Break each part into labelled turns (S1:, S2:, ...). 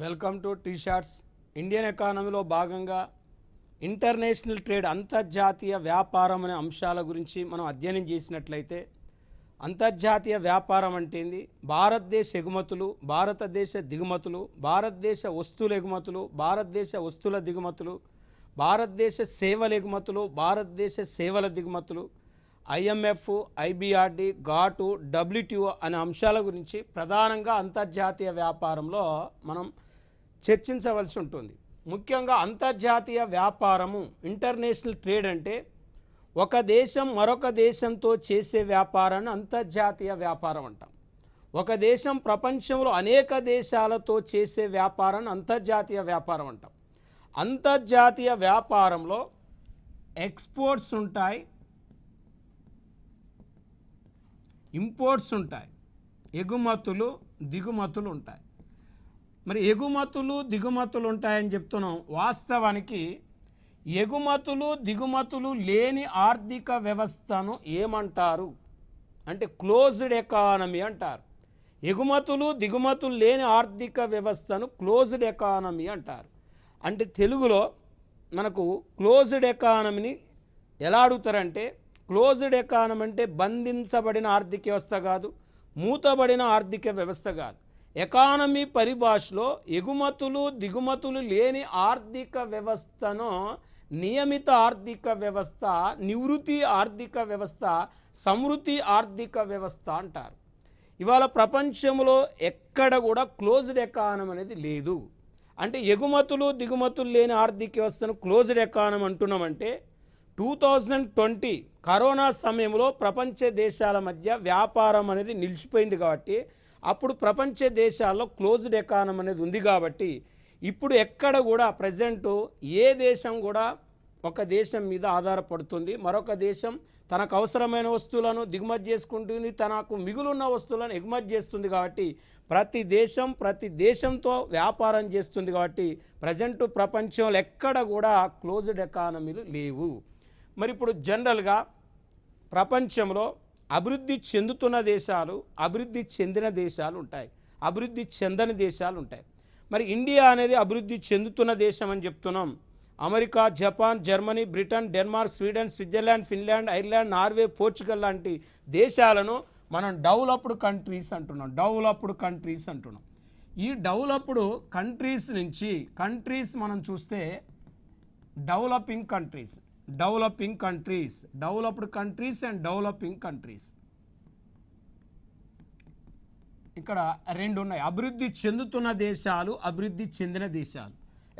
S1: Welcome to T shorts. Indian ఎకానమీలో భాగంగా international trade, అంతర్జాతీయ వ్యాపారం అనే అంశాల గురించి మనం అధ్యయనం చేసినట్లయితే, అంతర్జాతీయ వ్యాపారం అంటే ఏంది, భారతదేశ ఎగుమతులు, భారతదేశ దిగుమతులు, భారతదేశ వస్తువుల ఎగుమతులు, భారతదేశ వస్తువుల దిగుమతులు, భారతదేశ సేవల ఎగుమతులు, భారతదేశ సేవల దిగుమతులు, ఐఎంఎఫ్, ఐబిఆర్డి, ఘాటు, డబ్ల్యూటీఓ అనే అంశాల గురించి ప్రధానంగా అంతర్జాతీయ వ్యాపారంలో మనం చర్చించవలసి ఉంటుంది. ముఖ్యంగా అంతర్జాతీయ వ్యాపారము, ఇంటర్నేషనల్ ట్రేడ్ అంటే ఒక దేశం మరొక దేశంతో చేసే వ్యాపారాన్ని అంతర్జాతీయ వ్యాపారం అంటాం. ఒక దేశం ప్రపంచంలో అనేక దేశాలతో చేసే వ్యాపారాన్ని అంతర్జాతీయ వ్యాపారం అంటాం. అంతర్జాతీయ వ్యాపారంలో ఎక్స్పోర్ట్స్ ఉంటాయి, ఇంపోర్ట్స్ ఉంటాయి, ఎగుమతులు దిగుమతులు ఉంటాయి. మరి ఎగుమతులు దిగుమతులు ఉంటాయని చెప్తున్నాం. వాస్తవానికి ఎగుమతులు దిగుమతులు లేని ఆర్థిక వ్యవస్థను ఏమంటారు అంటే క్లోజ్డ్ ఎకానమీ అంటారు. ఎగుమతులు దిగుమతులు లేని ఆర్థిక వ్యవస్థను క్లోజ్డ్ ఎకానమీ అంటారు. అంటే తెలుగులో మనకు క్లోజ్డ్ ఎకానమీని ఎలా అడుగుతారంటే, క్లోజ్డ్ ఎకానమీ అంటే బంధించబడిన ఆర్థిక వ్యవస్థ కాదు, మూతబడిన ఆర్థిక వ్యవస్థ కాదు. ఎకానమీ పరిభాషలో ఎగుమతులు దిగుమతులు లేని ఆర్థిక వ్యవస్థను నియమిత ఆర్థిక వ్యవస్థ, నివృత్తి ఆర్థిక వ్యవస్థ, సమృద్ధి ఆర్థిక వ్యవస్థ అంటారు. ఇవాళ ప్రపంచంలో ఎక్కడ కూడా క్లోజ్డ్ ఎకానమీ అనేది లేదు. అంటే ఎగుమతులు దిగుమతులు లేని ఆర్థిక వ్యవస్థను క్లోజ్డ్ ఎకానమీ అంటున్నామంటే 2020 కరోనా సమయంలో ప్రపంచ దేశాల మధ్య వ్యాపారం అనేది నిలిచిపోయింది కాబట్టి, అప్పుడు ప్రపంచ దేశాల్లో క్లోజ్డ్ ఎకానమీ అనేది ఉంది కాబట్టి, ఇప్పుడు ఎక్కడ కూడా ప్రజెంటు ఏ దేశం కూడా ఒక దేశం మీద ఆధారపడుతుంది, మరొక దేశం తనకు అవసరమైన వస్తువులను దిగుమతి చేసుకుంటుంది, తనకు మిగులున్న వస్తువులను ఎగుమతి చేస్తుంది. కాబట్టి ప్రతి దేశంతో వ్యాపారం చేస్తుంది. కాబట్టి ప్రజెంటు ప్రపంచంలో ఎక్కడ కూడా క్లోజ్డ్ ఎకానమీలు లేవు. మరి ఇప్పుడు జనరల్గా ప్రపంచంలో అభివృద్ధి చెందుతున్న దేశాలు, అభివృద్ధి చెందిన దేశాలు ఉంటాయి, అభివృద్ధి చెందని దేశాలు ఉంటాయి. మరి ఇండియా అనేది అభివృద్ధి చెందుతున్న దేశం అని చెప్తున్నాం. America, Japan, Germany, Britain, Denmark, Sweden, Switzerland, Finland, Ireland, Norway, Portugal లాంటి దేశాలను మనం డెవలప్డ్ కంట్రీస్ అంటున్నాం. డెవలప్డ్ కంట్రీస్ అంటున్నాం. ఈ డెవలప్డ్ కంట్రీస్ నుంచి మనం చూస్తే developed countries and developing countries ఇక్కడ రెండు ఉన్నాయి. అభివృద్ధి చెందుతున్న దేశాలు, అభివృద్ధి చెందిన దేశాలు.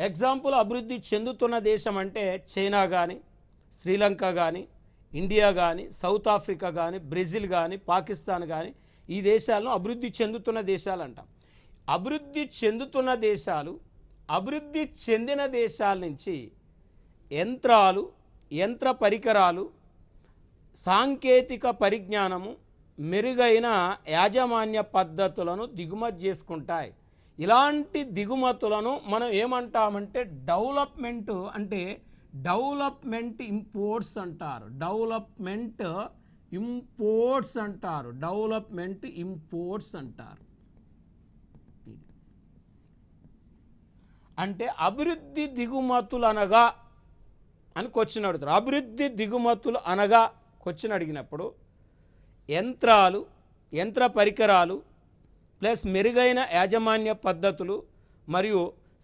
S1: ఎగ్జాంపుల్, అభివృద్ధి చెందుతున్న దేశం అంటే చైనా కానీ, శ్రీలంక కానీ, ఇండియా కానీ, సౌత్ ఆఫ్రికా కానీ, బ్రెజిల్ కానీ, పాకిస్తాన్ కానీ, ఈ దేశాలను అభివృద్ధి చెందుతున్న దేశాలు అంటాం. అభివృద్ధి చెందుతున్న దేశాలు, అభివృద్ధి చెందిన దేశాల నుంచి యంత్రాలు, యంత్ర పరికరాలు, సాంకేతిక పరిజ్ఞానము, మెరుగైన యాజమాన్య పద్ధతులను దిగుమతి చేసుకుంటాయి. ఇలాంటి దిగుమతులను మనం ఏమంటామంటే డెవలప్మెంట్ ఇంపోర్ట్స్ అంటారు. డెవలప్మెంట్ ఇంపోర్ట్స్ అంటారు. అంటే అభివృద్ధి దిగుమతులు అనగా అని క్వశ్చన్ అడుగుతారు. అభివృద్ధి దిగుమతులు అనగా క్వశ్చన్ అడిగినప్పుడు యంత్రాలు, యంత్ర పరికరాలు ప్లస్ మెరుగైన యాజమాన్య పద్ధతులు మరియు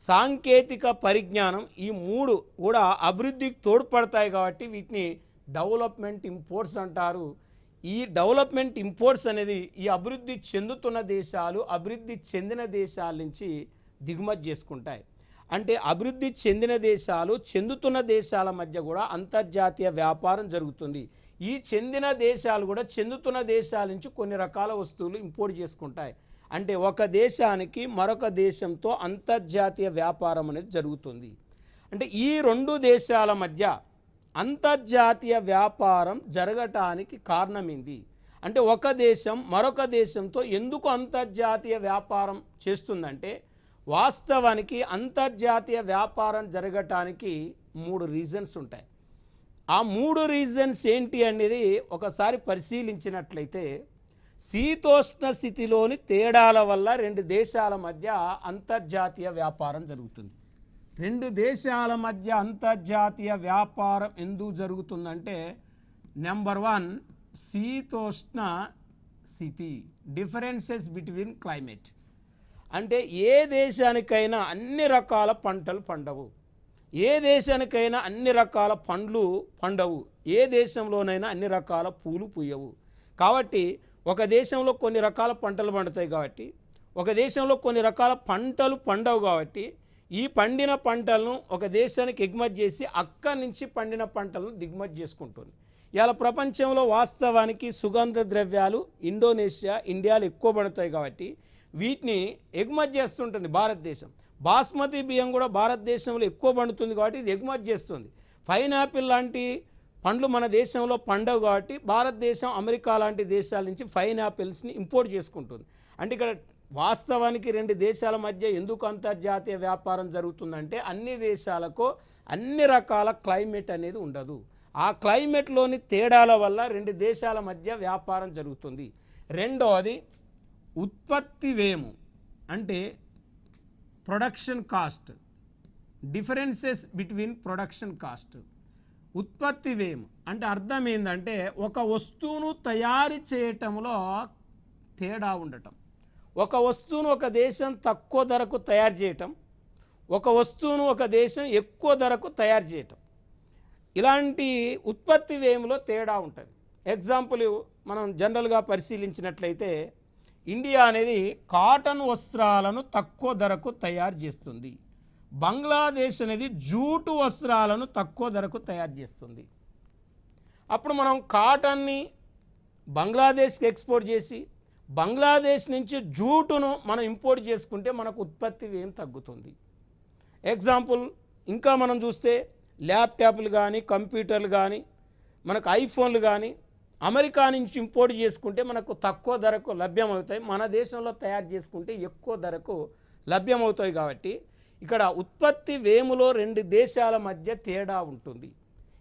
S1: సాంకేతిక పరిజ్ఞానం, ఈ మూడు కూడా అభివృద్ధికి తోడ్పడతాయి. కాబట్టి వీటిని డెవలప్మెంట్ ఇంపోర్ట్స్ అంటారు. ఈ డెవలప్మెంట్ ఇంపోర్ట్స్ అనేది ఈ అభివృద్ధి చెందుతున్న దేశాలు, అభివృద్ధి చెందిన దేశాల నుంచి దిగుమతి చేసుకుంటాయి. అంటే అభివృద్ధి చెందిన దేశాలు, చెందుతున్న దేశాల మధ్య కూడా అంతర్జాతీయ వ్యాపారం జరుగుతుంది. ఈ చెందిన దేశాలు కూడా చెందుతున్న దేశాల నుంచి కొన్ని రకాల వస్తువులు ఇంపోర్ట్ చేసుకుంటాయి. అంటే ఒక దేశానికి మరొక దేశంతో అంతర్జాతీయ వ్యాపారం అనేది జరుగుతుంది. అంటే ఈ రెండు దేశాల మధ్య అంతర్జాతీయ వ్యాపారం జరగటానికి కారణం ఏంది అంటే, ఒక దేశం మరొక దేశంతో ఎందుకు అంతర్జాతీయ వ్యాపారం చేస్తుందంటే, వాస్తవానికి అంతర్జాతీయ వ్యాపారం జరగటానికి 3 రీజన్స్ ఉంటాయి. ఆ 3 రీజన్స్ ఏంటి అనేది ఒకసారి పరిశీలించినట్లయితే, శీతోష్ణ స్థితిలోని తేడాల వల్ల రెండు దేశాల మధ్య అంతర్జాతీయ వ్యాపారం జరుగుతుంది. రెండు దేశాల మధ్య అంతర్జాతీయ వ్యాపారం ఎందుకు జరుగుతుందంటే నెంబర్ 1 శీతోష్ణ స్థితి, డిఫరెన్సెస్ బిట్వీన్ క్లైమేట్. అంటే ఏ దేశానికైనా అన్ని రకాల పంటలు పండవు, ఏ దేశానికైనా అన్ని రకాల పండ్లు పండవు, ఏ దేశంలోనైనా అన్ని రకాల పూలు పూయవు. కాబట్టి ఒక దేశంలో కొన్ని రకాల పంటలు పండుతాయి, కాబట్టి ఒక దేశంలో కొన్ని రకాల పంటలు పండవు. కాబట్టి ఈ పండిన పంటలను ఒక దేశానికి ఎగుమతి చేసి అక్కడి నుంచి పండిన పంటలను దిగుమతి చేసుకుంటుంది. ఇలా ప్రపంచంలో వాస్తవానికి సుగంధ ద్రవ్యాలు ఇండోనేషియా, ఇండియాలో ఎక్కువ పండుతాయి. కాబట్టి వీటిని ఎగుమతి చేస్తుంటుంది భారతదేశం. బాస్మతి బియ్యం కూడా భారతదేశంలో ఎక్కువ పండుతుంది కాబట్టి ఇది ఎగుమతి చేస్తుంది. పైనాపిల్ లాంటి పండ్లు మన దేశంలో పండవు కాబట్టి భారతదేశం అమెరికా లాంటి దేశాల నుంచి పైనాపిల్స్ని ఇంపోర్ట్ చేసుకుంటుంది. అంటే ఇక్కడ వాస్తవానికి రెండు దేశాల మధ్య ఎందుకు అంతర్జాతీయ వ్యాపారం జరుగుతుందంటే అన్ని దేశాలకు అన్ని రకాల క్లైమేట్ అనేది ఉండదు. ఆ క్లైమేట్లోని తేడాల వల్ల రెండు దేశాల మధ్య వ్యాపారం జరుగుతుంది. రెండవది ఉత్పత్తి వ్యయము, అంటే production cost, differences between production cost. ఉత్పత్తి వ్యయం అంటే అర్థం ఏంటంటే ఒక వస్తువును తయారు చేయటంలో తేడా ఉండటం. ఒక వస్తువును ఒక దేశం తక్కువ ధరకు తయారు చేయటం, ఒక వస్తువును ఒక దేశం ఎక్కువ ధరకు తయారు చేయటం, ఇలాంటి ఉత్పత్తి వ్యయంలో తేడా ఉంటుంది. ఎగ్జాంపుల్ మనం జనరల్గా పరిశీలించినట్లయితే ఇండియా అనేది కాటన్ వస్త్రాలను తక్కువ ధరకు తయారు చేస్తుంది. బంగ్లాదేశ్ అనేది జూటు వస్త్రాలను తక్కువ ధరకు తయారు చేస్తుంది. అప్పుడు మనం కాటన్ని బంగ్లాదేశ్కి ఎక్స్పోర్ట్ చేసి బంగ్లాదేశ్ నుంచి జూటును మనం ఇంపోర్ట్ చేసుకుంటే మనకు ఉత్పత్తి వ్యయం తగ్గుతుంది. ఎగ్జాంపుల్ ఇంకా మనం చూస్తే ల్యాప్టాప్లు కానీ కంప్యూటర్లు కానీ మనకు ఐఫోన్లు కానీ అమెరికా నుంచి ఇంపోర్ట్ చేసుకుంటే మనకు తక్కువ ధరకు లభ్యమవుతాయి, మన దేశంలో తయారు చేసుకుంటే ఎక్కువ ధరకు లభ్యమవుతాయి. కాబట్టి ఇక్కడ ఉత్పత్తి వ్యయములో రెండు దేశాల మధ్య తేడా ఉంటుంది.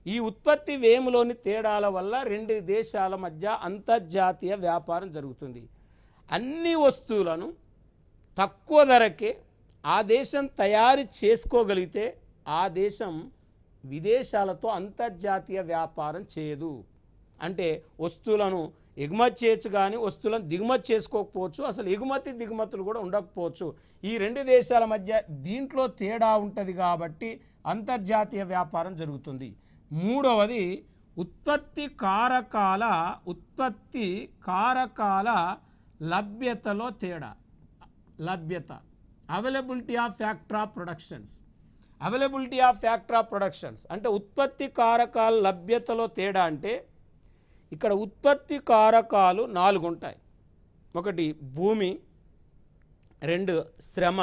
S1: ఈ ఉత్పత్తి వ్యయములోని తేడాల వల్ల రెండు దేశాల మధ్య అంతర్జాతీయ వ్యాపారం జరుగుతుంది. అన్ని వస్తువులను తక్కువ ధరకే ఆ దేశం తయారు చేసుకోగలిగితే ఆ దేశం విదేశాలతో అంతర్జాతీయ వ్యాపారం చేయదు. అంటే వస్తువులను ఎగుమతి చేయొచ్చు కానీ వస్తువులను దిగుమతి చేసుకోకపోవచ్చు, అసలు ఎగుమతి దిగుమతులు కూడా ఉండకపోవచ్చు. ఈ రెండు దేశాల మధ్య దీంట్లో తేడా ఉంటుంది కాబట్టి అంతర్జాతీయ వ్యాపారం జరుగుతుంది. మూడవది ఉత్పత్తి కారకాల లభ్యతలో తేడా. లభ్యత, availability of factor of productions. Availability of factor of productions అంటే ఉత్పత్తి కారకాల లభ్యతలో తేడా. అంటే ఇక్కడ ఉత్పత్తి కారకాలు 4 ఉంటాయి. 1 భూమి, 2 శ్రమ,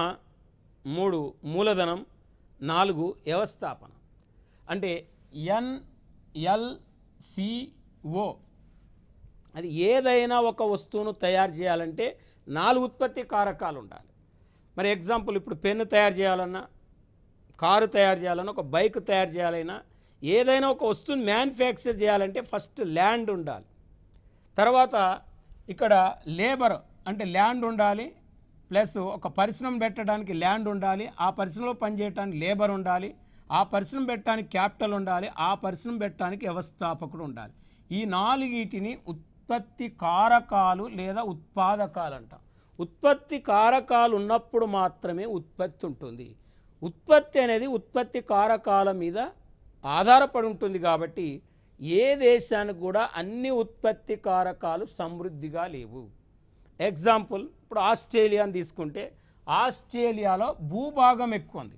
S1: 3 మూలధనం, 4 వ్యవస్థాపన. అంటే NLCO. అది ఏదైనా ఒక వస్తువును తయారు చేయాలంటే 4 ఉత్పత్తి కారకాలు ఉండాలి. మరి ఎగ్జాంపుల్ ఇప్పుడు పెన్ను తయారు చేయాలన్నా, కారు తయారు చేయాలన్నా, ఒక బైక్ తయారు చేయాలన్నా, ఏదైనా ఒక వస్తువుని మ్యానుఫ్యాక్చర్ చేయాలంటే ఫస్ట్ ల్యాండ్ ఉండాలి. తర్వాత ఇక్కడ లేబర్ అంటే ల్యాండ్ ఉండాలి, ప్లస్ ఒక పరిశ్రమ పెట్టడానికి ల్యాండ్ ఉండాలి, ఆ పరిశ్రమలో పనిచేయడానికి లేబర్ ఉండాలి, ఆ పరిశ్రమ పెట్టడానికి క్యాపిటల్ ఉండాలి, ఆ పరిశ్రమ పెట్టడానికి వ్యవస్థాపకుడు ఉండాలి. ఈ 4 ఉత్పత్తి కారకాలు లేదా ఉత్పాదకాలు అంట. ఉత్పత్తి కారకాలు ఉన్నప్పుడు మాత్రమే ఉత్పత్తి ఉంటుంది. ఉత్పత్తి అనేది ఉత్పత్తి కారకాల మీద ఆధారపడి ఉంటుంది. కాబట్టి ఏ దేశానికి కూడా అన్ని ఉత్పత్తి కారకాలు సమృద్ధిగా లేవు. ఎగ్జాంపుల్ ఇప్పుడు ఆస్ట్రేలియాని తీసుకుంటే ఆస్ట్రేలియాలో భూభాగం ఎక్కువ ఉంది,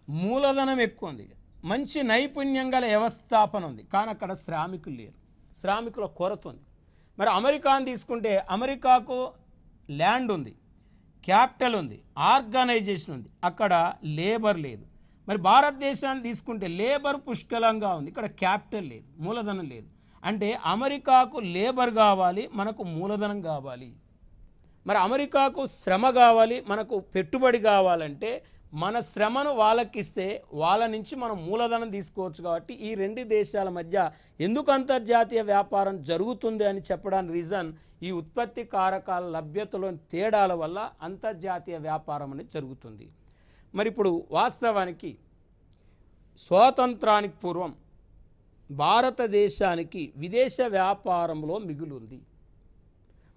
S1: మూలధనం ఎక్కువ ఉంది, మంచి నైపుణ్యం గల వ్యవస్థాపన ఉంది, కానీ అక్కడ శ్రామికులు లేరు, శ్రామికుల కొరత ఉంది. మరి అమెరికాని తీసుకుంటే అమెరికాకు ల్యాండ్ ఉంది, క్యాపిటల్ ఉంది, ఆర్గనైజేషన్ ఉంది, అక్కడ లేబర్ లేదు. మరి భారతదేశాన్ని తీసుకుంటే లేబర్ పుష్కలంగా ఉంది, ఇక్కడ క్యాపిటల్ లేదు, మూలధనం లేదు. అంటే అమెరికాకు లేబర్ కావాలి, మనకు మూలధనం కావాలి. మరి అమెరికాకు శ్రమ కావాలి, మనకు పెట్టుబడి కావాలంటే మన శ్రమను వాళ్ళకిస్తే వాళ్ళ నుంచి మనం మూలధనం తీసుకోవచ్చు. కాబట్టి ఈ రెండు దేశాల మధ్య ఎందుకు అంతర్జాతీయ వ్యాపారం జరుగుతుంది అని చెప్పడానికి రీజన్ ఈ ఉత్పత్తి కారకాల లభ్యతలోని తేడాల వల్ల అంతర్జాతీయ వ్యాపారం అనేది జరుగుతుంది. మరి ఇప్పుడు వాస్తవానికి స్వాతంత్రానికి పూర్వం భారతదేశానికి విదేశ వ్యాపారంలో మిగులుంది.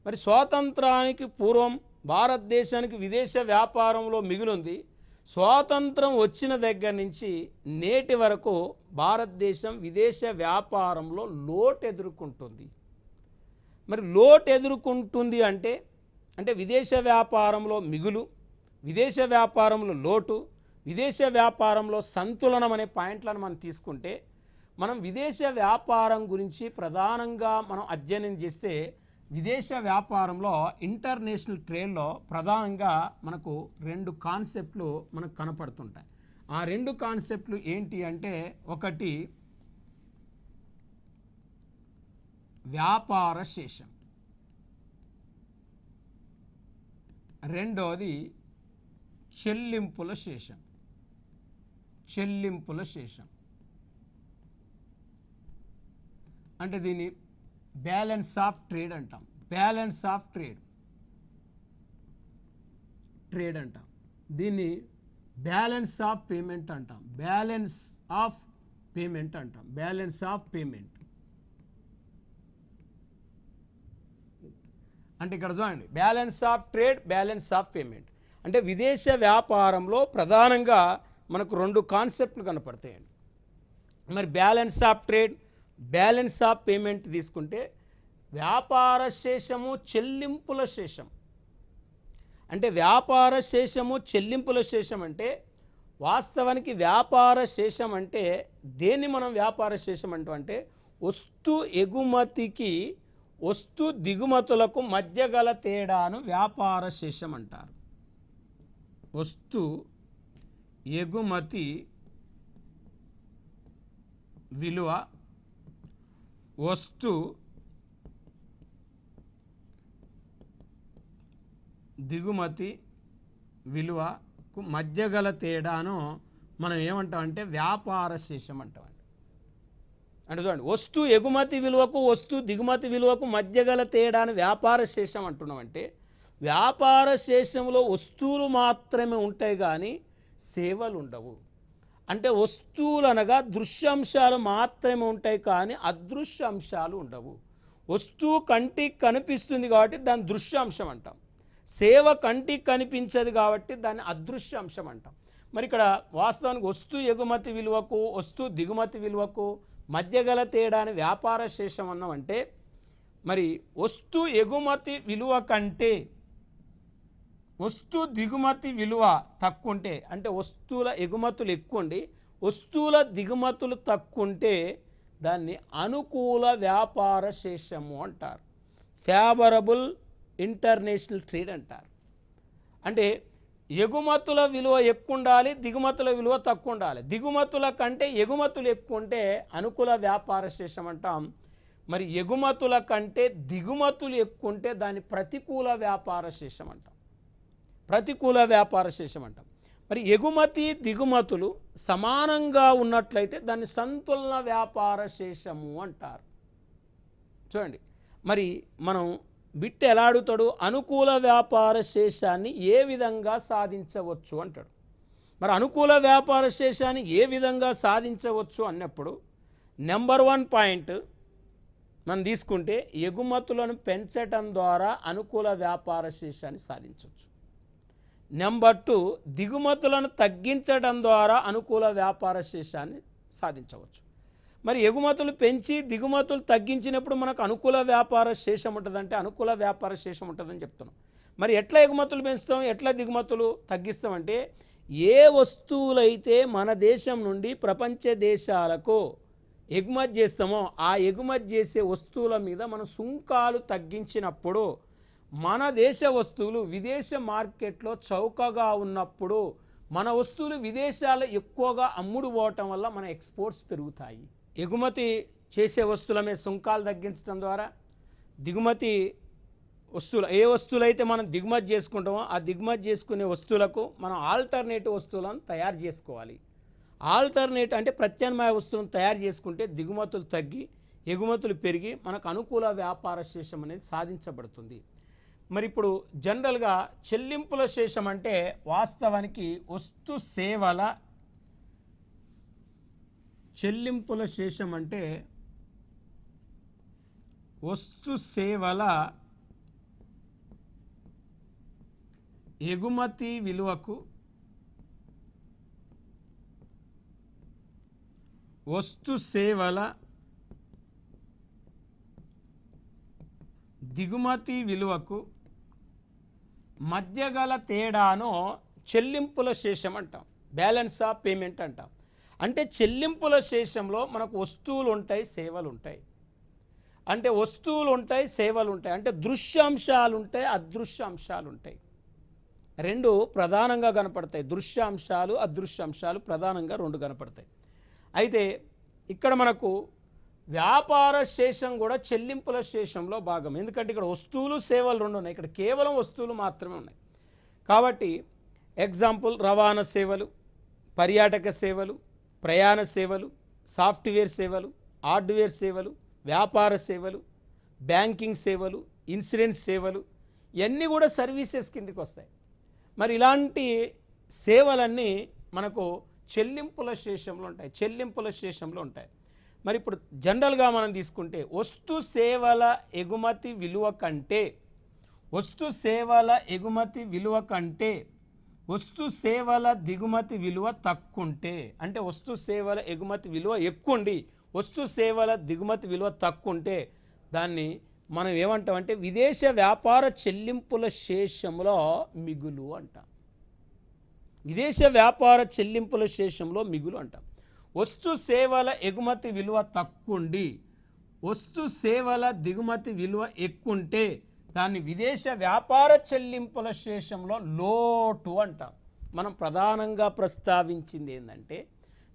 S1: మరి స్వాతంత్రానికి పూర్వం భారతదేశానికి విదేశ వ్యాపారంలో మిగులుంది. స్వాతంత్రం వచ్చిన దగ్గర నుంచి నేటి వరకు భారతదేశం విదేశ వ్యాపారంలో లోటు ఎదుర్కొంటుంది. మరి లోటు ఎదుర్కొంటుంది అంటే విదేశ వ్యాపారంలో మిగులు, విదేశ వ్యాపారంలో లోటు, విదేశ వ్యాపారంలో సంతులనం అనే పాయింట్లను మనం తీసుకుంటే మనం విదేశ వ్యాపారం గురించి ప్రధానంగా మనం అధ్యయనం చేస్తే విదేశ వ్యాపారంలో ఇంటర్నేషనల్ ట్రేడ్లో ప్రధానంగా మనకు రెండు కాన్సెప్ట్లు మనకు కనపడుతుంటాయి. ఆ రెండు కాన్సెప్ట్లు ఏంటి అంటే ఒకటి వ్యాపార శేషం, రెండోది చెల్లింపుల శేషం. చెల్లింపుల శేషం అంటే దీన్ని బ్యాలెన్స్ ఆఫ్ ట్రేడ్ అంటాం. బ్యాలెన్స్ ఆఫ్ ట్రేడ్ అంటాం. దీన్ని బ్యాలెన్స్ ఆఫ్ పేమెంట్ అంటాం. బ్యాలెన్స్ ఆఫ్ పేమెంట్ అంటాం. బ్యాలెన్స్ ఆఫ్ పేమెంట్ అంటే ఇక్కడ చూడండి, balance of trade, balance of payment అంటే విదేశ వ్యాపారంలో ప్రధానంగా మనకు రెండు కాన్సెప్ట్లు కనపడతాయండి. మరి balance of trade, balance of payment తీసుకుంటే వ్యాపార శేషము, చెల్లింపుల శేషం అంటే వ్యాపార శేషము, చెల్లింపుల శేషం అంటే వాస్తవానికి వ్యాపార శేషం అంటే దేన్ని మనం వ్యాపార శేషం అంటే వస్తు ఎగుమతికి వస్తు దిగుమతులకు మధ్య గల తేడాను వ్యాపార శేషం అంటారు. వస్తు ఎగుమతి విలువ, వస్తు దిగుమతి విలువకు మధ్య గల తేడాను మనం ఏమంటామంటే వ్యాపార శేషం అంటామండి. అంటే చూడండి, వస్తు ఎగుమతి విలువకు వస్తు దిగుమతి విలువకు మధ్య గల తేడాను వ్యాపార శేషం అంటున్నామంటే వ్యాపార శేషంలో వస్తువులు మాత్రమే ఉంటాయి కానీ సేవలు ఉండవు. అంటే వస్తువులు అనగా దృశ్యాంశాలు మాత్రమే ఉంటాయి కానీ అదృశ్య అంశాలు ఉండవు. వస్తువు కంటికి కనిపిస్తుంది కాబట్టి దాన్ని దృశ్యాంశం అంటాం. సేవ కంటికి కనిపించదు కాబట్టి దాన్ని అదృశ్య అంశం అంటాం. మరి ఇక్కడ వాస్తవానికి వస్తు ఎగుమతి విలువకు వస్తు దిగుమతి విలువకు మధ్య గల తేడాని వ్యాపార శేషం అన్నామంటే మరి వస్తు ఎగుమతి విలువ కంటే వస్తు దిగుమతి విలువ తక్కువ ఉంటే అంటే వస్తువుల ఎగుమతులు ఎక్కువ ఉండి వస్తువుల దిగుమతులు తక్కువ ఉంటే దాన్ని అనుకూల వ్యాపార శేషము అంటారు. ఫేవరబుల్ ఇంటర్నేషనల్ ట్రేడ్ అంటారు. అంటే ఎగుమతుల విలువ ఎక్కువ ఉండాలి, దిగుమతుల విలువ తక్కువ ఉండాలి. దిగుమతుల కంటే ఎగుమతులు ఎక్కువ ఉంటే అనుకూల వ్యాపార శేషం అంటాం. మరి ఎగుమతుల కంటే దిగుమతులు ఎక్కువ ఉంటే దాన్ని ప్రతికూల వ్యాపార శేషం అంటాం. ప్రతికూల వ్యాపార శేషం అంటాం. మరి ఎగుమతి దిగుమతులు సమానంగా ఉన్నట్లయితే దాన్ని సంతులన వ్యాపార శేషము అంటారు. చూడండి, మరి మనం బిట్ ఎలా అడుగుతాడు, అనుకూల వ్యాపార శేషాన్ని ఏ విధంగా సాధించవచ్చు అంటాడు. మరి అనుకూల వ్యాపార శేషాన్ని ఏ విధంగా సాధించవచ్చు అన్నప్పుడు నెంబర్ 1 పాయింట్ మనం తీసుకుంటే ఎగుమతులను పెంచటం ద్వారా అనుకూల వ్యాపార శేషాన్ని సాధించవచ్చు. నెంబర్ 2 దిగుమతులను తగ్గించడం ద్వారా అనుకూల వ్యాపార శేషాన్ని సాధించవచ్చు. మరి ఎగుమతులు పెంచి దిగుమతులు తగ్గించినప్పుడు మనకు అనుకూల వ్యాపార శేషం ఉంటుందంటే అనుకూల వ్యాపార శేషం ఉంటుందని చెప్తున్నాం. మరి ఎట్లా ఎగుమతులు పెంచుతాం, ఎట్లా దిగుమతులు తగ్గిస్తామంటే ఏ వస్తువులైతే మన దేశం నుండి ప్రపంచ దేశాలకు ఎగుమతి చేస్తామో ఆ ఎగుమతి చేసే వస్తువుల మీద మనం సుంకాలు తగ్గించినప్పుడు మన దేశ వస్తువులు విదేశ మార్కెట్లో చౌకగా ఉన్నప్పుడు మన వస్తువులు విదేశాల్లో ఎక్కువగా అమ్ముడు పోవటం వల్ల మన ఎక్స్పోర్ట్స్ పెరుగుతాయి. ఎగుమతి చేసే వస్తువుల మీద సుంకాలు తగ్గించడం ద్వారా, దిగుమతి వస్తువులు ఏ వస్తువులు అయితే మనం దిగుమతి చేసుకుంటామో ఆ దిగుమతి చేసుకునే వస్తువులకు మనం ఆల్టర్నేటివ్ వస్తువులను తయారు చేసుకోవాలి. ఆల్టర్నేట్ అంటే ప్రత్యామ్నాయ వస్తువులను తయారు చేసుకుంటే దిగుమతులు తగ్గి ఎగుమతులు పెరిగి మనకు అనుకూల వ్యాపార శేషం అనేది సాధించబడుతుంది. మరి ఇప్పుడు జనరల్గా చెల్లింపుల శేషం అంటే వాస్తవానికి చెల్లింపుల శేషం అంటే వస్తు సేవల ఎగుమతి విలువకు వస్తు సేవల దిగుమతి విలువకు మధ్య గల తేడాను చెల్లింపుల శేషం అంటాం, బ్యాలెన్స్ ఆఫ్ పేమెంట్ అంటాం. అంటే చెల్లింపుల శేషంలో మనకు వస్తువులు ఉంటాయి, సేవలు ఉంటాయి. అంటే వస్తువులు ఉంటాయి, సేవలు ఉంటాయి. అంటే దృశ్యాంశాలు ఉంటాయి, అదృశ్యాంశాలు ఉంటాయి. రెండు ప్రధానంగా కనపడతాయి. దృశ్యాంశాలు అదృశ్యాంశాలు ప్రధానంగా రెండు కనపడతాయి. అయితే ఇక్కడ మనకు వ్యాపార శేషం కూడా చెల్లింపుల శేషంలో భాగం. ఎందుకంటే ఇక్కడ వస్తువులు సేవలు రెండు ఉన్నాయి, ఇక్కడ కేవలం వస్తువులు మాత్రమే ఉన్నాయి. కాబట్టి ఎగ్జాంపుల్ రవాణా సేవలు, పర్యాటక సేవలు, ప్రయాణ సేవలు, సాఫ్ట్వేర్ సేవలు, హార్డ్వేర్ సేవలు, వ్యాపార సేవలు, బ్యాంకింగ్ సేవలు, ఇన్సూరెన్స్ సేవలు ఇవన్నీ కూడా సర్వీసెస్ కిందకి వస్తాయి. మరి ఇలాంటి సేవలన్నీ మనకు చెల్లింపుల శేషంలో ఉంటాయి. మరి ఇప్పుడు జనరల్గా మనం తీసుకుంటే వస్తు సేవల ఎగుమతి విలువ కంటే వస్తు సేవల దిగుమతి విలువ తక్కువంటే, అంటే వస్తు సేవల ఎగుమతి విలువ ఎక్కువండి వస్తు సేవల దిగుమతి విలువ తక్కువంటే దాన్ని మనం ఏమంటామంటే విదేశ వ్యాపార చెల్లింపుల శేషంలో మిగులు అంటాం. విదేశ వ్యాపార చెల్లింపుల శేషంలో మిగులు అంటాం. వస్తు సేవల ఎగుమతి విలువ తక్కువండి వస్తు సేవల దిగుమతి విలువ ఎక్కువంటే దాన్ని విదేశ వ్యాపార చెల్లింపుల శేషంలో లోటు అంటాం. మనం ప్రధానంగా ప్రస్తావించింది ఏంటంటే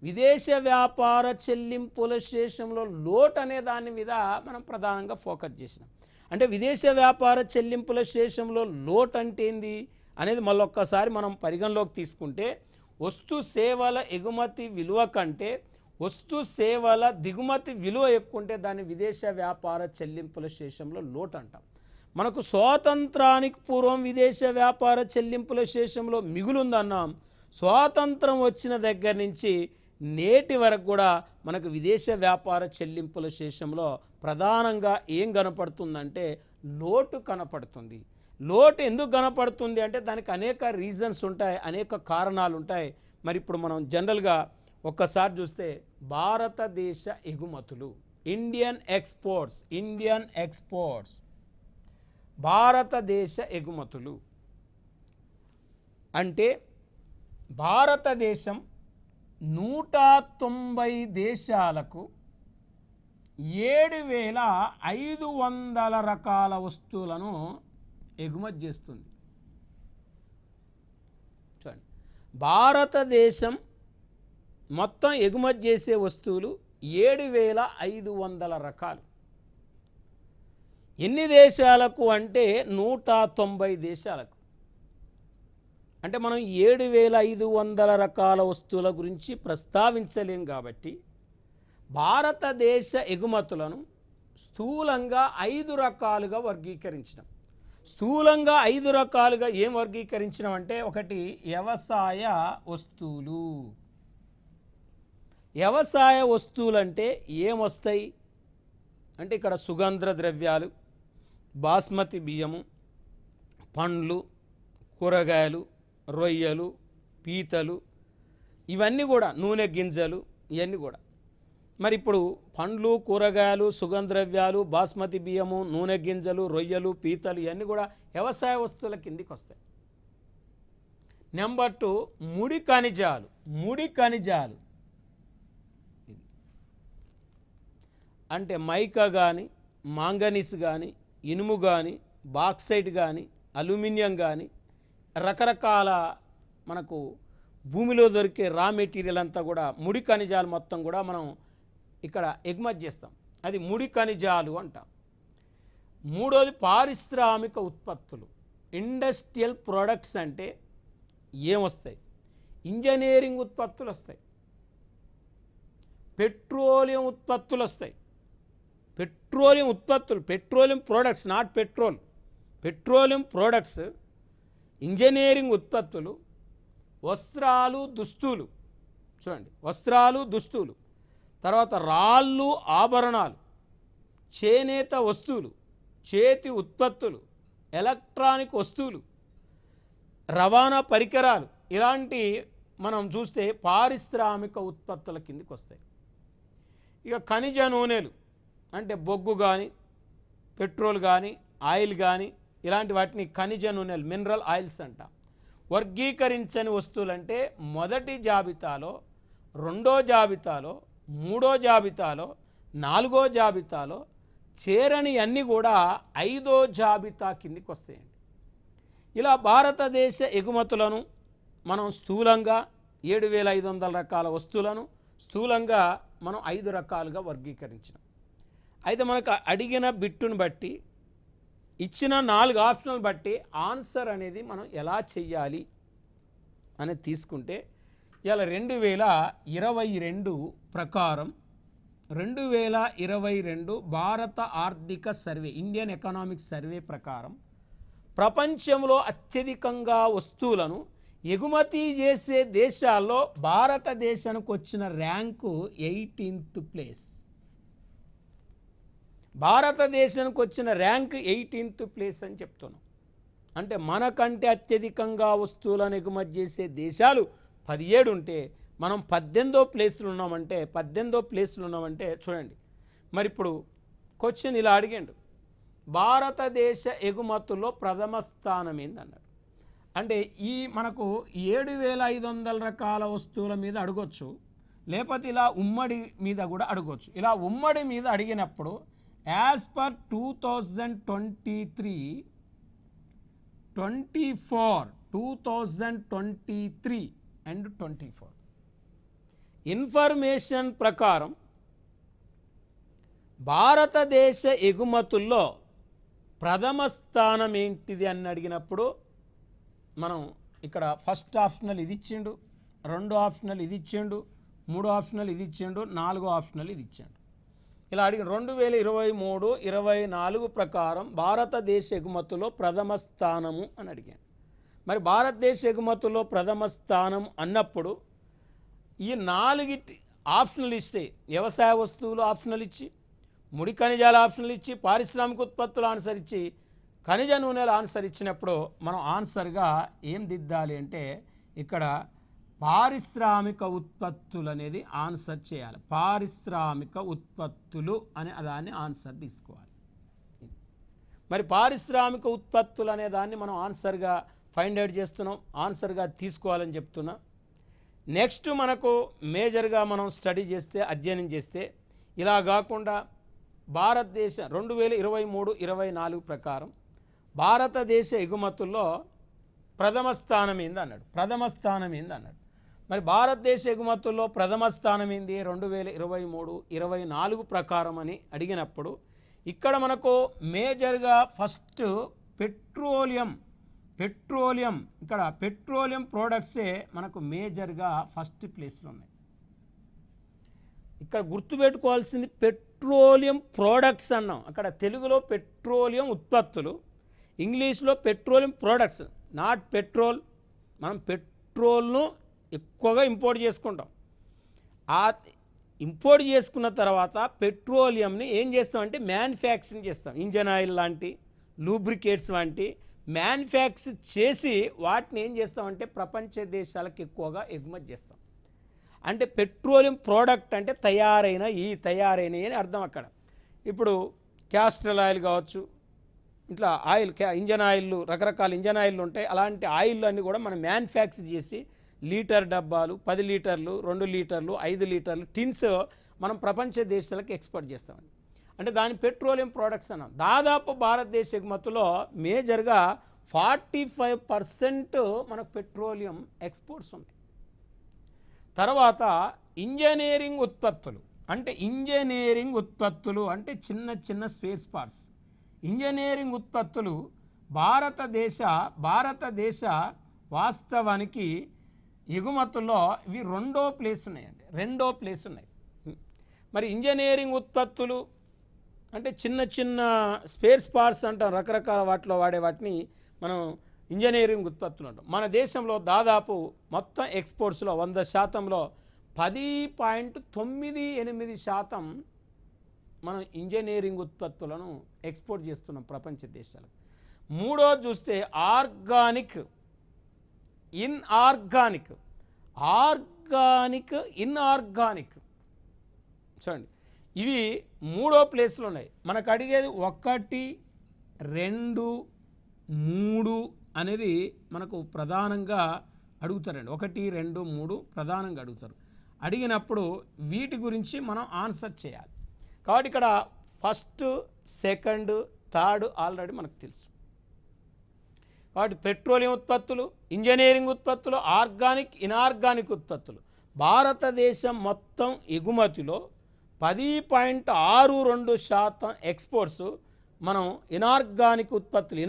S1: విదేశ వ్యాపార చెల్లింపుల శేషంలో లోటు అనే దాని మీద మనం ప్రధానంగా ఫోకస్ చేసినాం. అంటే విదేశ వ్యాపార చెల్లింపుల శేషంలో లోటు అంటే ఏంది అనేది మళ్ళొక్కసారి మనం పరిగణలోకి తీసుకుంటే వస్తు సేవల ఎగుమతి విలువ కంటే వస్తు సేవల దిగుమతి విలువ ఎక్కువ ఉంటే దాన్ని విదేశ వ్యాపార చెల్లింపుల శేషంలో లోటు అంటాం. మనకు స్వాతంత్రానికి పూర్వం విదేశ వ్యాపార చెల్లింపుల శేషంలో మిగులుందన్నాం. స్వాతంత్రం వచ్చిన దగ్గర నుంచి నేటి వరకు కూడా మనకు విదేశ వ్యాపార చెల్లింపుల శేషంలో ప్రధానంగా ఏం కనపడుతుందంటే లోటు కనపడుతుంది. లోటు ఎందుకు కనపడుతుంది అంటే దానికి అనేక రీజన్స్ ఉంటాయి, అనేక కారణాలు ఉంటాయి. మరి ఇప్పుడు మనం జనరల్గా ఒక్కసారి చూస్తే భారతదేశ ఎగుమతులు, ఇండియన్ ఎక్స్పోర్ట్స్ భారతదేశ ఎగుమతులు అంటే భారతదేశం 190 దేశాలకు 7,500 రకాల వస్తువులను ఎగుమతి చేస్తుంది. చూడండి, భారతదేశం మొత్తం ఎగుమతి చేసే వస్తువులు 7,500 రకాలు. ఎన్ని దేశాలకు అంటే 190 దేశాలకు. అంటే మనం 7,500 రకాల వస్తువుల గురించి ప్రస్తావించలేం. కాబట్టి భారతదేశ ఎగుమతులను స్థూలంగా 5 రకాలుగా వర్గీకరించడం. స్థూలంగా 5 రకాలుగా ఏం వర్గీకరించడం అంటే ఒకటి వ్యవసాయ వస్తువులు. వ్యవసాయ వస్తువులు అంటే ఏమొస్తాయి అంటే ఇక్కడ సుగంధ ద్రవ్యాలు, బాస్మతి బియ్యము, పండ్లు, కూరగాయలు, రొయ్యలు, పీతలు, ఇవన్నీ కూడా నూనె గింజలు, ఇవన్నీ కూడా. మరి ఇప్పుడు పండ్లు, కూరగాయలు, సుగంధ ద్రవ్యాలు, బాస్మతి బియ్యము, నూనె గింజలు, రొయ్యలు, పీతలు ఇవన్నీ కూడా వ్యవసాయ వస్తువుల కిందికి వస్తాయి. నెంబర్ 2 ముడి ఖనిజాలు అంటే మైకా కానీ, మాంగనీస్ కానీ, ఇనుము కానీ, బాక్సైట్ కానీ, అల్యూమినియం కానీ, రకరకాల మనకు భూమిలో దొరికే రా మెటీరియల్ అంతా కూడా ముడి ఖనిజాలు మొత్తం కూడా మనం ఇక్కడ ఎగుమతి చేస్తాం. అది ముడి ఖనిజాలు అంటాం. మూడోది పారిశ్రామిక ఉత్పత్తులు. ఇండస్ట్రియల్ ప్రొడక్ట్స్ అంటే ఏమొస్తాయి? ఇంజనీరింగ్ ఉత్పత్తులు వస్తాయి, పెట్రోలియం ఉత్పత్తులు వస్తాయి. పెట్రోలియం ఉత్పత్తులు, petroleum products, not petrol, petroleum products, engineering ఉత్పత్తులు, వస్త్రాలు, దుస్తులు. చూడండి, వస్త్రాలు, దుస్తులు, తర్వాత రాళ్ళు, ఆభరణాలు, చేనేత వస్తువులు, చేతి ఉత్పత్తులు, ఎలక్ట్రానిక్ వస్తువులు, రవాణా పరికరాలు, ఇలాంటి మనం చూస్తే పారిశ్రామిక ఉత్పత్తుల కిందకి వస్తాయి. ఇక ఖనిజ నూనెలు అంటే బొగ్గు కానీ, పెట్రోల్ కానీ, ఆయిల్ కానీ, ఇలాంటి వాటిని ఖనిజ నూనెలు, మినరల్ ఆయిల్స్ అంటాం. వర్గీకరించని వస్తువులు అంటే మొదటి జాబితాలో, రెండో జాబితాలో, మూడో జాబితాలో, నాలుగో జాబితాలో చేరని అన్నీ కూడా ఐదో జాబితా కిందికి వస్తాయండి. ఇలా భారతదేశ ఎగుమతులను మనం స్థూలంగా 7,500 రకాల వస్తువులను స్థూలంగా మనం 5 రకాలుగా వర్గీకరించినాం. అయితే మనకు అడిగిన బిట్టును బట్టి, ఇచ్చిన 4 ఆప్షన్లు బట్టి ఆన్సర్ అనేది మనం ఎలా చెయ్యాలి అనేది తీసుకుంటే, ఇలా 2022 ప్రకారం 2022 భారత ఆర్థిక సర్వే, ఇండియన్ ఎకనామిక్ సర్వే ప్రకారం ప్రపంచంలో అత్యధికంగా వస్తువులను ఎగుమతి చేసే దేశాల్లో భారతదేశానికి వచ్చిన ర్యాంకు 18th ప్లేస్. భారతదేశానికి వచ్చిన ర్యాంక్ 18th ప్లేస్ అని చెప్తున్నాం. అంటే మనకంటే అత్యధికంగా వస్తువులను ఎగుమతి చేసే దేశాలు 17 ఉంటే మనం 18వ ప్లేస్లో ఉన్నామంటే, 18వ ప్లేస్లో ఉన్నామంటే చూడండి. మరి ఇప్పుడు క్వశ్చన్ ఇలా అడిగాడు, భారతదేశ ఎగుమతుల్లో ప్రథమ స్థానం ఏందన్నాడు. అంటే ఈ మనకు 7,500 రకాల వస్తువుల మీద అడగొచ్చు, లేకపోతే ఇలా ఉమ్మడి మీద కూడా అడగొచ్చు. ఇలా ఉమ్మడి మీద అడిగినప్పుడు యాజ్ పర్ 2023 అండ్ 24 ఇన్ఫర్మేషన్ ప్రకారం భారతదేశ ఎగుమతుల్లో ప్రథమ స్థానం ఏంటిది అని అడిగినప్పుడు మనం ఇక్కడ ఫస్ట్ ఆప్షనల్ ఇది ఇచ్చిండు, 2 ఆప్షనల్ ఇది ఇచ్చిండు, 3 ఆప్షనల్ ఇది ఇచ్చిండు, 4 ఆప్షనల్ ఇది ఇచ్చిండు. ఇలా అడిగిన 2023-24 ప్రకారం భారతదేశ ఎగుమతుల్లో ప్రథమ స్థానము అని అడిగాను. మరి భారతదేశ ఎగుమతుల్లో ప్రథమ స్థానం అన్నప్పుడు ఈ 4 ఆప్షన్లు ఇస్తే, వ్యవసాయ వస్తువులు ఆప్షనల్ ఇచ్చి, ముడి ఖనిజాల ఆప్షన్లు ఇచ్చి, పారిశ్రామిక ఉత్పత్తులు ఆన్సర్ ఇచ్చి, ఖనిజ నూనెలు ఆన్సర్ ఇచ్చినప్పుడు మనం ఆన్సర్గా ఏం దిద్దాలి అంటే ఇక్కడ పారిశ్రామిక ఉత్పత్తులు అనేది ఆన్సర్ చేయాలి. పారిశ్రామిక ఉత్పత్తులు అనే దాన్ని ఆన్సర్ తీసుకోవాలి. మరి పారిశ్రామిక ఉత్పత్తులు అనే దాన్ని మనం ఆన్సర్గా ఫైండ్ అవుట్ చేస్తున్నాం, ఆన్సర్గా తీసుకోవాలని చెప్తున్నా. నెక్స్ట్ మనకు మేజర్గా మనం స్టడీ చేస్తే, అధ్యయనం చేస్తే, ఇలా కాకుండా భారతదేశ 2023-24 ప్రకారం భారతదేశ ఎగుమతుల్లో ప్రథమ స్థానం ఏంది అన్నాడు. ప్రథమ స్థానం ఏంది అన్నాడు. మరి భారతదేశ ఎగుమతుల్లో ప్రథమ స్థానం ఏంది 2023-24 ప్రకారం అని అడిగినప్పుడు ఇక్కడ మనకు మేజర్గా ఫస్ట్ పెట్రోలియం, ఇక్కడ పెట్రోలియం ప్రోడక్ట్సే మనకు మేజర్గా ఫస్ట్ ప్లేస్లో ఉన్నాయి. ఇక్కడ గుర్తుపెట్టుకోవాల్సింది పెట్రోలియం ప్రోడక్ట్స్ అన్నాం. అక్కడ తెలుగులో పెట్రోలియం ఉత్పత్తులు, ఇంగ్లీష్లో పెట్రోలియం ప్రోడక్ట్స్, నాట్ పెట్రోల్. మనం పెట్రోల్ను ఎక్కువగా ఇంపోర్ట్ చేసుకుంటాం. ఆ ఇంపోర్ట్ చేసుకున్న తర్వాత పెట్రోలియంని ఏం చేస్తామంటే మ్యానుఫ్యాక్చరింగ్ చేస్తాం. ఇంజన్ ఆయిల్ లాంటి, లూబ్రికేట్స్ వంటి మ్యానుఫ్యాక్చర్ చేసి వాటిని ఏం చేస్తామంటే ప్రపంచ దేశాలకు ఎక్కువగా ఎగుమతి చేస్తాం. అంటే పెట్రోలియం ప్రోడక్ట్ అంటే తయారైనవి అని అర్థం. అక్కడ ఇప్పుడు క్యాస్టర్ ఆయిల్ కావచ్చు, ఇట్లా ఆయిల్, ఇంజన్ ఆయిల్, రకరకాల ఇంజన్ ఆయిల్ ఉంటాయి. అలాంటి ఆయిల్ అన్నీ కూడా మనం మ్యానుఫ్యాక్చర్ చేసి లీటర్ డబ్బాలు, 10 లీటర్లు, 2 లీటర్లు, 5 లీటర్లు టిన్స్ మనం ప్రపంచ దేశాలకు ఎక్స్పోర్ట్ చేస్తామండి. అంటే దాని పెట్రోలియం ప్రోడక్ట్స్ అన్నాం. దాదాపు భారతదేశ ఎగుమతులో మేజర్గా 45% మనకు పెట్రోలియం ఎక్స్పోర్ట్స్ ఉన్నాయి. తర్వాత ఇంజనీరింగ్ ఉత్పత్తులు అంటే చిన్న చిన్న స్పేర్ పార్ట్స్, ఇంజనీరింగ్ ఉత్పత్తులు భారతదేశ వాస్తవానికి ఎగుమతుల్లో ఇవి రెండో ప్లేస్ ఉన్నాయి. మరి ఇంజనీరింగ్ ఉత్పత్తులు అంటే చిన్న చిన్న స్పేర్ పార్ట్స్ అంటాం, రకరకాల వాటిలో వాడే వాటిని మనం ఇంజనీరింగ్ ఉత్పత్తులు అంటాం. మన దేశంలో దాదాపు మొత్తం ఎక్స్పోర్ట్స్లో 100%లో 10.98% మనం ఇంజనీరింగ్ ఉత్పత్తులను ఎక్స్పోర్ట్ చేస్తున్నాం ప్రపంచ దేశాలకు. మూడోది చూస్తే ఇన్ఆర్గానిక్ చూడండి, ఇవి మూడో ప్లేస్లో ఉన్నాయి. మనకు అడిగేది 1, 2, 3 అనేది మనకు ప్రధానంగా అడుగుతారండి. 1, 2, 3 ప్రధానంగా అడుగుతారు. అడిగినప్పుడు వీటి గురించి మనం ఆన్సర్ చేయాలి. కాబట్టి ఇక్కడ ఫస్ట్, సెకండ్, థర్డ్ ఆల్రెడీ మనకు తెలుసు. కాబట్టి పెట్రోలియం ఉత్పత్తులు, ఇంజనీరింగ్ ఉత్పత్తులు, ఆర్గానిక్, ఇనార్గానిక్ ఉత్పత్తులు భారతదేశం మొత్తం ఎగుమతిలో 10.62% ఎక్స్పోర్ట్స్ మనం ఇనార్గానిక్ ఉత్పత్తులు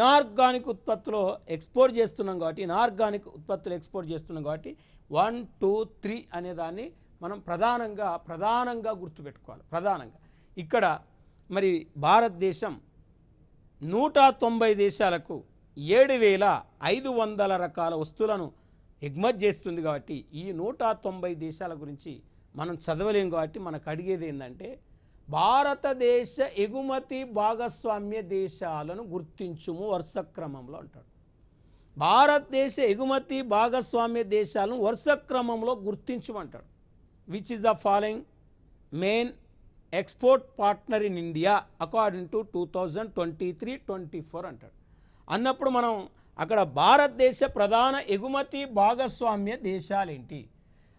S1: ఎక్స్పోర్ట్ చేస్తున్నాం కాబట్టి, ఇనార్గానిక్ ఉత్పత్తులు ఎక్స్పోర్ట్ చేస్తున్నాం కాబట్టి 1, 2, 3 అనే దాన్ని మనం ప్రధానంగా గుర్తుపెట్టుకోవాలి. ప్రధానంగా ఇక్కడ మరి భారతదేశం 190 దేశాలకు 7,500 రకాల వస్తువులను ఎగుమతి చేస్తుంది. కాబట్టి ఈ 190 దేశాల గురించి మనం చదవలేం. కాబట్టి మనకు అడిగేది ఏంటంటే భారతదేశ ఎగుమతి భాగస్వామ్య దేశాలను గుర్తించుము వరుస క్రమంలో అంటాడు. భారతదేశ ఎగుమతి భాగస్వామ్య దేశాలను వరుస క్రమంలో గుర్తించమంటాడు. Which is the following main export partner in India according to 2023-24 అంటాడు. అన్నప్పుడు మనం అక్కడ భారతదేశ ప్రధాన ఎగుమతి భాగస్వామ్య దేశాలేంటి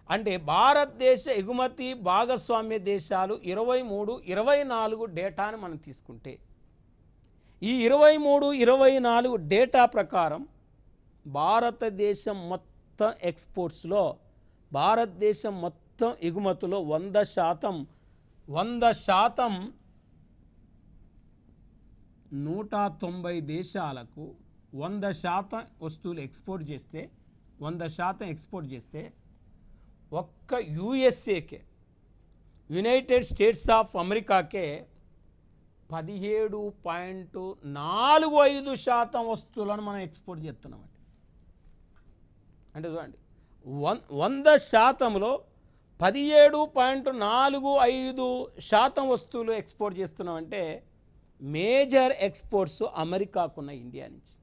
S1: అంటే భారతదేశ ఎగుమతి భాగస్వామ్య దేశాలు 23, 24 డేటాను మనం తీసుకుంటే ఈ 23, 24 డేటా ప్రకారం భారతదేశం మొత్తం ఎక్స్పోర్ట్స్లో, భారతదేశం మొత్తం ఎగుమతులో 100% 190 దేశాలకు 100% వస్తువులు ఎక్స్పోర్ట్ చేస్తే 100% ఎక్స్పోర్ట్ చేస్తే ఒక్క యుఎస్ఏకే, యునైటెడ్ స్టేట్స్ ఆఫ్ అమెరికాకే 17.45% వస్తువులను మనం ఎక్స్పోర్ట్ చేస్తున్నామండి. అంటే చూడండి 100%లో 17.45% వస్తువులు ఎక్స్పోర్ట్ చేస్తున్నామంటే మేజర్ ఎక్స్పోర్ట్స్ అమెరికాకున్న ఇండియా నుంచి.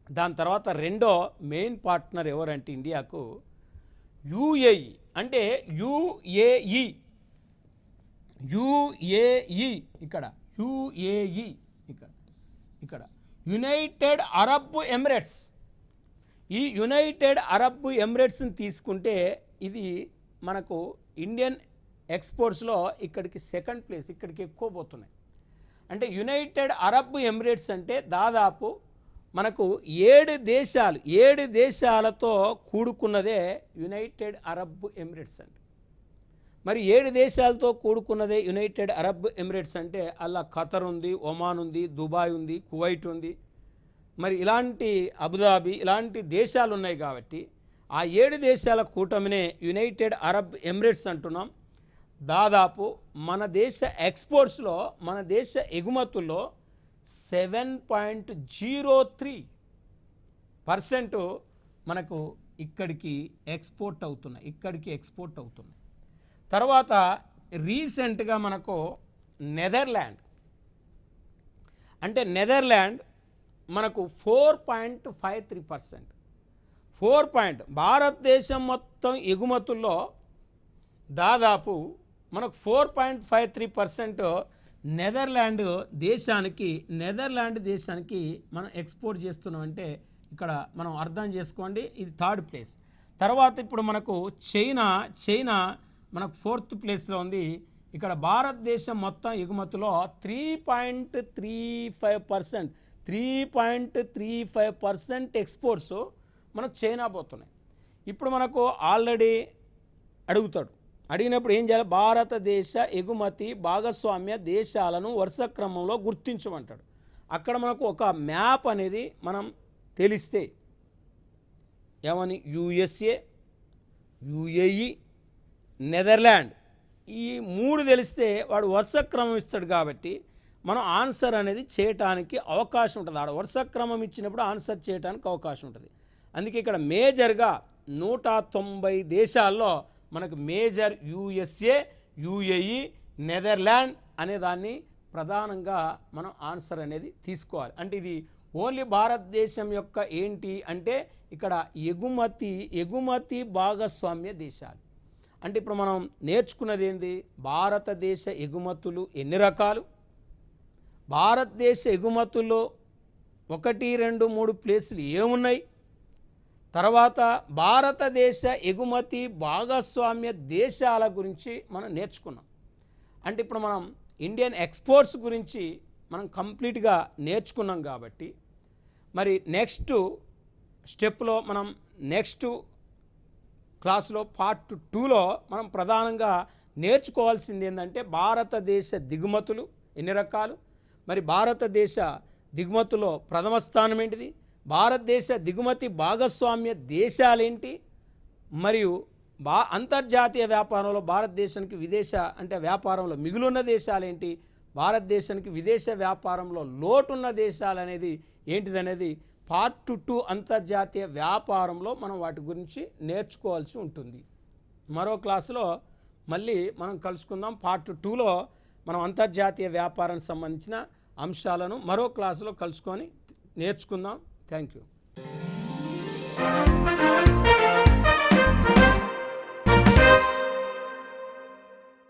S1: దాని తర్వాత రెండో మెయిన్ పార్ట్నర్ ఎవరంటే ఇండియాకు యుఏఈ. అంటే యుఏఈ ఇక్కడ యునైటెడ్ అరబ్ ఎమిరేట్స్. ఈ యునైటెడ్ అరబ్ ఎమిరేట్స్ని తీసుకుంటే ఇది మనకు ఇండియన్ ఎక్స్పోర్ట్స్లో ఇక్కడికి సెకండ్ ప్లేస్, ఇక్కడికి ఎక్కువ పోతున్నాయి. అంటే యునైటెడ్ అరబ్ ఎమిరేట్స్ అంటే దాదాపు మనకు 7 దేశాలతో కూడుకున్నదే యునైటెడ్ అరబ్ ఎమిరేట్స్ అంటే. మరి 7 దేశాలతో కూడుకున్నదే యునైటెడ్ అరబ్ ఎమిరేట్స్ అంటే అలా ఖతర్ ఉంది, ఒమాన్ ఉంది, దుబాయ్ ఉంది, కువైట్ ఉంది, మరి ఇలాంటి అబుదాబి ఇలాంటి దేశాలు ఉన్నాయి. కాబట్టి ఆ 7 దేశాల కూటమినే యునైటెడ్ అరబ్ ఎమిరేట్స్ అంటున్నాం. దాదాపు మన దేశ ఎక్స్పోర్ట్స్లో, మన దేశ ఎగుమతుల్లో 7.03% మనకు ఇక్కడికి ఎక్స్పోర్ట్ అవుతున్నాయి. తర్వాత రీసెంట్గా మనకు నెదర్లాండ్ మనకు 4.53%. భారతదేశం మొత్తం ఎగుమతుల్లో దాదాపు మనకు 4.53% నెదర్లాండ్ దేశానికి మనం ఎక్స్పోర్ట్ చేస్తున్నామంటే ఇక్కడ మనం అర్థం చేసుకోండి, ఇది థర్డ్ ప్లేస్. తర్వాత ఇప్పుడు మనకు చైనా మనకు 4th ప్లేస్లో ఉంది. ఇక్కడ భారతదేశం మొత్తం ఎగుమతిలో 3.35% ఎక్స్పోర్ట్స్ మనకు చైనా పోతున్నాయి. ఇప్పుడు మనకు ఆల్రెడీ అడుగుతాడు అడిగినప్పుడు ఏం చేయాలి? భారతదేశ ఎగుమతి భాగస్వామ్య దేశాలను వరుస క్రమంలో గుర్తించమంటాడు. అక్కడ మనకు ఒక మ్యాప్ అనేది మనం తెలిస్తే ఏమని యుఎస్ఏ, యుఏఈ, నెదర్లాండ్ ఈ 3 తెలిస్తే వాడు వరుస క్రమం ఇస్తాడు. కాబట్టి మనం ఆన్సర్ అనేది చేయటానికి అవకాశం ఉంటుంది. ఆడ వరుస క్రమం ఇచ్చినప్పుడు ఆన్సర్ చేయడానికి అవకాశం ఉంటుంది. అందుకే ఇక్కడ మేజర్గా 190 దేశాల్లో మనకు మేజర్ యుఎస్ఏ, యుఏఈ, నెదర్లాండ్ అనే దాన్ని ప్రధానంగా మనం ఆన్సర్ అనేది తీసుకోవాలి. అంటే ఇది ఓన్లీ భారతదేశం యొక్క ఏంటి అంటే ఇక్కడ ఎగుమతి భాగస్వామ్య దేశాలు. అంటే ఇప్పుడు మనం నేర్చుకున్నది ఏంటి? భారతదేశ ఎగుమతులు ఎన్ని రకాలు, భారతదేశ ఎగుమతుల్లో 1, 2, 3 ప్లేసులు ఏమున్నాయి, తర్వాత భారతదేశ ఎగుమతి భాగస్వామ్య దేశాల గురించి మనం నేర్చుకున్నాం. అంటే ఇప్పుడు మనం ఇండియన్ ఎక్స్పోర్ట్స్ గురించి మనం కంప్లీట్గా నేర్చుకున్నాం. కాబట్టి మరి నెక్స్ట్ స్టెప్లో మనం నెక్స్ట్ క్లాస్లో పార్ట్ 2లో మనం ప్రధానంగా నేర్చుకోవాల్సింది ఏంటంటే భారతదేశ దిగుమతులు ఎన్ని రకాలు, మరి భారతదేశ దిగుమతులో ప్రథమ స్థానం ఏంటిది, భారతదేశ దిగుమతి భాగస్వామ్య దేశాలేంటి, మరియు అంతర్జాతీయ వ్యాపారంలో భారతదేశానికి వ్యాపారంలో మిగులున్న దేశాలేంటి, భారతదేశానికి విదేశ వ్యాపారంలో లోటున్న దేశాలు అనేది ఏంటిదనేది పార్ట్ 2 అంతర్జాతీయ వ్యాపారంలో మనం వాటి గురించి నేర్చుకోవాల్సి ఉంటుంది. మరో క్లాసులో మళ్ళీ మనం కలుసుకుందాం. పార్ట్ 2లో మనం అంతర్జాతీయ వ్యాపారానికి సంబంధించిన అంశాలను మరో క్లాసులో కలుసుకొని నేర్చుకుందాం. Thank you.